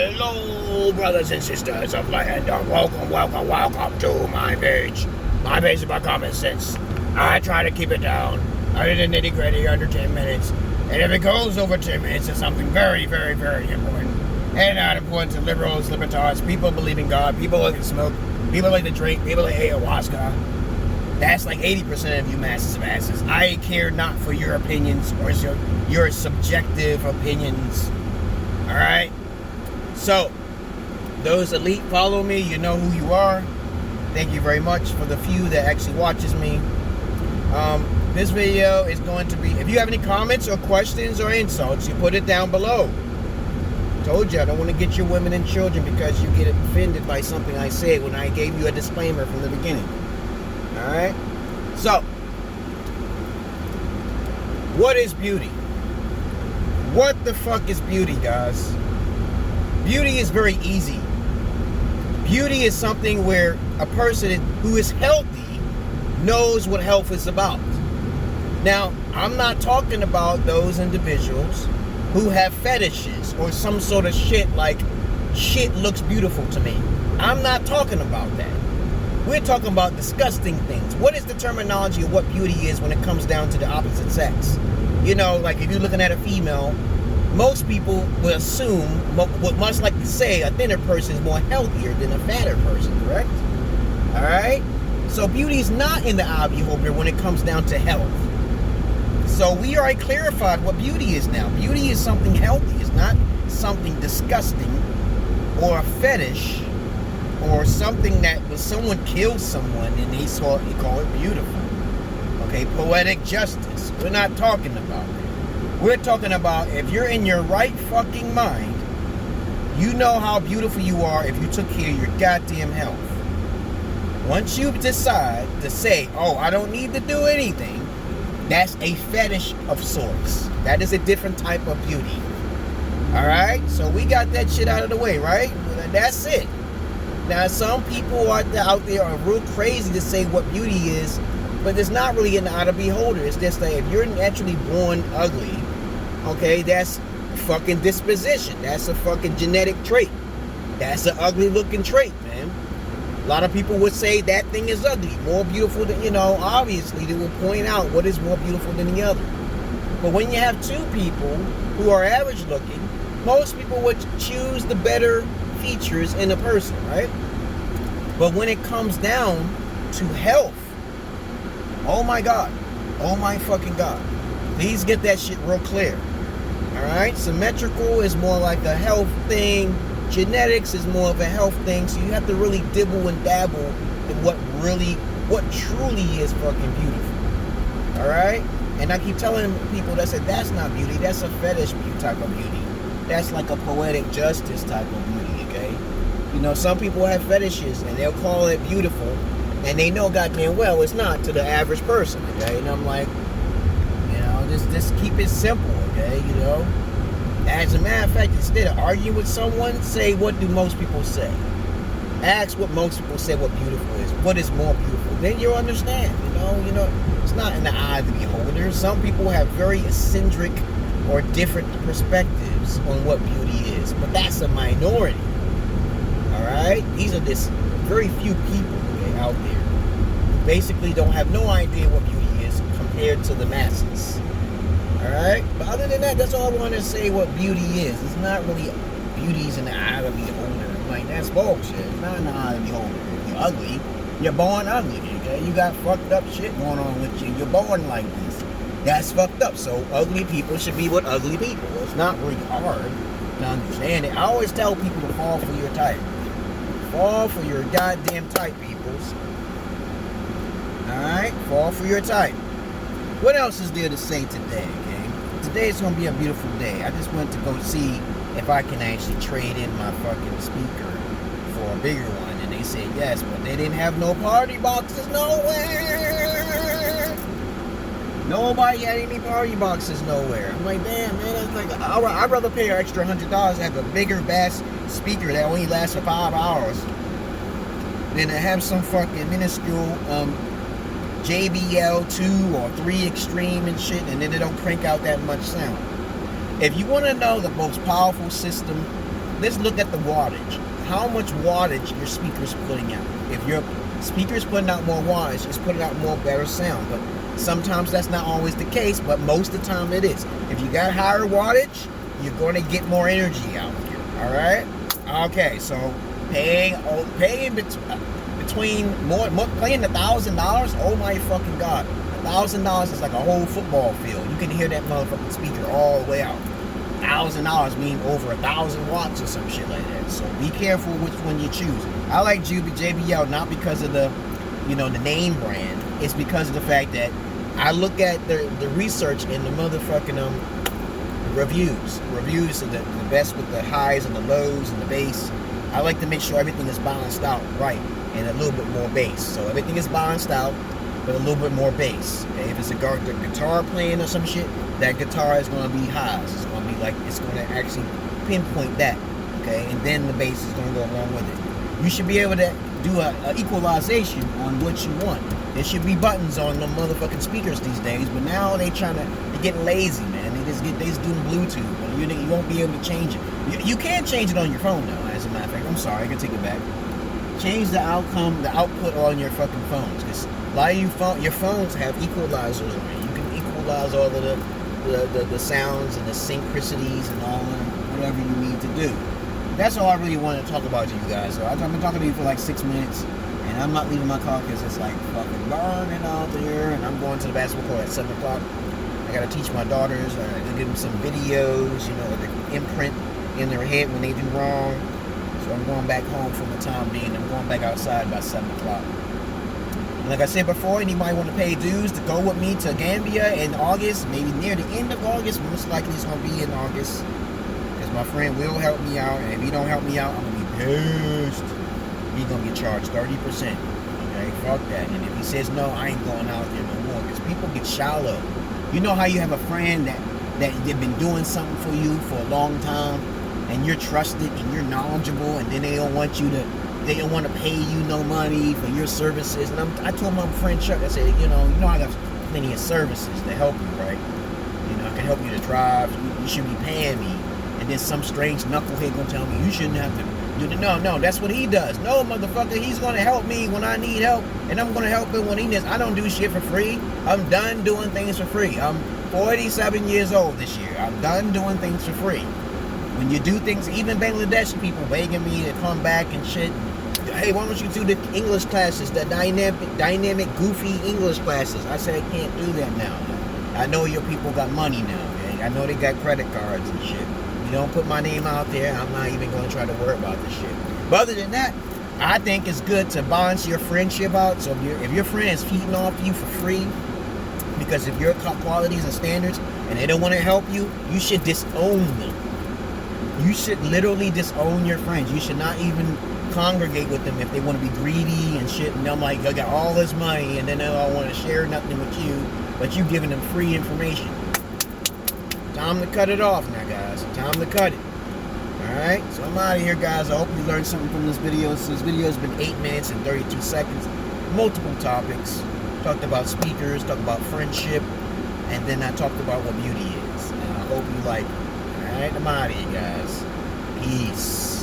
Hello, brothers and sisters of light, and welcome to my page. My page is about common sense. I try to keep it down under the nitty-gritty, under 10 minutes. And if it goes over 10 minutes, it's something very, very, very important. And not important to liberals, libertarians, people believe in God, people like to smoke, people like to drink, people like ayahuasca. That's like 80% of you masses of asses. I care not for your opinions or your subjective opinions. Alright? So, those elite follow me, you know who you are. Thank you very much for the few that actually watches me. This video is going to be, if you have any comments or questions or insults, you put it down below. Told you I don't want to get your women and children because you get offended by something I said when I gave you a disclaimer from the beginning. Alright? So, what is beauty? What the fuck is beauty, guys? Beauty is very easy. Beauty is something where a person who is healthy knows what health is about. Now, I'm not talking about those individuals who have fetishes or some sort of shit like shit looks beautiful to me. I'm not talking about that. We're talking about disgusting things. What is the terminology of what beauty is when it comes down to the opposite sex? You know, like if you're looking at a female, most people will assume, what much like to say, a thinner person is more healthier than a fatter person, correct? Alright? So beauty is not in the eye of the beholder when it comes down to health. So we already clarified what beauty is now. Beauty is something healthy. It's not something disgusting or a fetish or something that when someone kills someone and they call it beautiful. Okay, poetic justice. We're not talking about that. We're talking about if you're in your right fucking mind, you know how beautiful you are if you took care of your goddamn health. Once you decide to say, oh, I don't need to do anything, that's a fetish of sorts. That is a different type of beauty. Alright? So we got that shit out of the way, right? That's it. Now, some people out there are real crazy to say what beauty is, but it's not really in the eye of the beholder. It's just that if you're naturally born ugly, okay, that's fucking disposition. That's a fucking genetic trait. That's an ugly looking trait, man. A lot of people would say that thing is ugly. More beautiful than, you know, obviously they will point out what is more beautiful than the other. But when you have two people who are average looking, most people would choose the better features in a person, right? But when it comes down to health, oh my God, oh my fucking God, please get that shit real clear. Alright, symmetrical is more like a health thing, genetics is more of a health thing, so you have to really dibble and dabble in what truly is fucking beautiful. Alright? And I keep telling people that said that's not beauty, that's a fetish type of beauty. That's like a poetic justice type of beauty, okay? You know, some people have fetishes and they'll call it beautiful, and they know goddamn well it's not to the average person, okay? And I'm like, you know, just keep it simple, okay? You know? As a matter of fact, instead of arguing with someone, say, what do most people say? Ask what most people say what beautiful is. What is more beautiful? Then you'll understand, you know, it's not in the eye of the beholder. Some people have very eccentric or different perspectives on what beauty is, but that's a minority. Alright? These are just very few people out there who basically don't have no idea what beauty is compared to the masses. Alright? But other than that, that's all I want to say what beauty is. It's not really beauty's in the eye of the beholder. Like, that's bullshit. It's not in the eye of the beholder. If you're ugly, you're born ugly, okay? You got fucked up shit going on with you. You're born like this. That's fucked up. So ugly people should be with ugly people. It's not really hard to understand it. I always tell people to fall for your type. Fall for your goddamn type, peoples. Alright? Fall for your type. What else is there to say today, okay? Today is going to be a beautiful day. I just went to go see if I can actually trade in my fucking speaker for a bigger one. And they said yes, but they didn't have no party boxes nowhere. Nobody had any party boxes nowhere. I'm like, damn, man, that's like, I'd rather pay an extra $100 to have a bigger bass speaker that only lasts for 5 hours than to have some fucking minuscule JBL 2 or 3 Extreme and shit, and then they don't crank out that much sound. If you want to know the most powerful system, let's look at the wattage. How much wattage your speaker is putting out. If your speaker is putting out more wattage, it's putting out more better sound. But sometimes that's not always the case, but most of the time it is. If you got higher wattage, you're going to get more energy out here. All right? Okay, so paying between paying $1,000. Oh my fucking god, $1,000 is like a whole football field. You can hear that motherfucking speaker all the way out. $1,000 mean over 1,000 watts or some shit like that. So be careful which one you choose. I like JBL not because of the, the name brand. It's because of the fact that I look at the research and the motherfucking reviews. Reviews are the best with the highs and the lows and the bass. I like to make sure everything is balanced out right and a little bit more bass. So everything is balanced out with a little bit more bass. Okay? If it's a guitar playing or some shit, that guitar is going to be highs. It's going to be like, it's going to actually pinpoint that. Okay, and then the bass is going to go along with it. You should be able to do a equalization on what you want. There should be buttons on the motherfucking speakers these days, but now they're getting lazy, man. They just doing Bluetooth. You won't be able to change it. You can change it on your phone now, as a matter of fact. I'm sorry, I can take it back. Change the output on your fucking phones, because a lot of your phones have equalizers on it. You can equalize all of the sounds and the synchronicities and all of whatever you need to do. That's all I really want to talk about to you guys. So I've been talking to you for like 6 minutes, and I'm not leaving my car because it's like fucking burning out there, and I'm going to the basketball court at 7 o'clock. I got to teach my daughters, I got to give them some videos, the imprint in their head when they do wrong. So I'm going back home for the time being. I'm going back outside by 7 o'clock. And like I said before, anybody want to pay dues to go with me to Gambia in August, maybe near the end of August, most likely it's going to be in August. My friend will help me out, and if he don't help me out, I'm gonna be pissed. He's gonna get charged 30%. Okay, fuck that. And if he says no, I ain't going out there no more, because people get shallow. You know how you have a friend that they've been doing something for you for a long time, and you're trusted and you're knowledgeable, and then they don't want to pay you no money for your services. And I told my friend Chuck, I said, I got plenty of services to help you, right? I can help you to drive. You should be paying me. And then some strange knucklehead gonna tell me you shouldn't have to do that. No, that's what he does. No, motherfucker, he's gonna help me when I need help, and I'm gonna help him when he needs. I don't do shit for free. I'm done doing things for free. I'm 47 years old this year. I'm done doing things for free. When you do things, even Bangladeshi people begging me to come back and shit. Hey, why don't you do the English classes, the dynamic, goofy English classes? I said I can't do that now. I know your people got money now, okay? I know they got credit cards and shit. You don't put my name out there, I'm not even going to try to worry about this shit. But other than that, I think it's good to balance your friendship out. So if your friend is feeding off you for free because of your qualities and standards, and they don't want to help you, you should disown them. You should literally disown your friends. You should not even congregate with them if they want to be greedy and shit. And I'm like, I got all this money, and then they don't want to share nothing with you, but you giving them free information. Time to cut it off now, guys. Time to cut it. Alright? So I'm out of here, guys. I hope you learned something from this video. So this video has been 8 minutes and 32 seconds. Multiple topics. Talked about speakers, talked about friendship, and then I talked about what beauty is. And I hope you like it. Alright? I'm out of here, guys. Peace.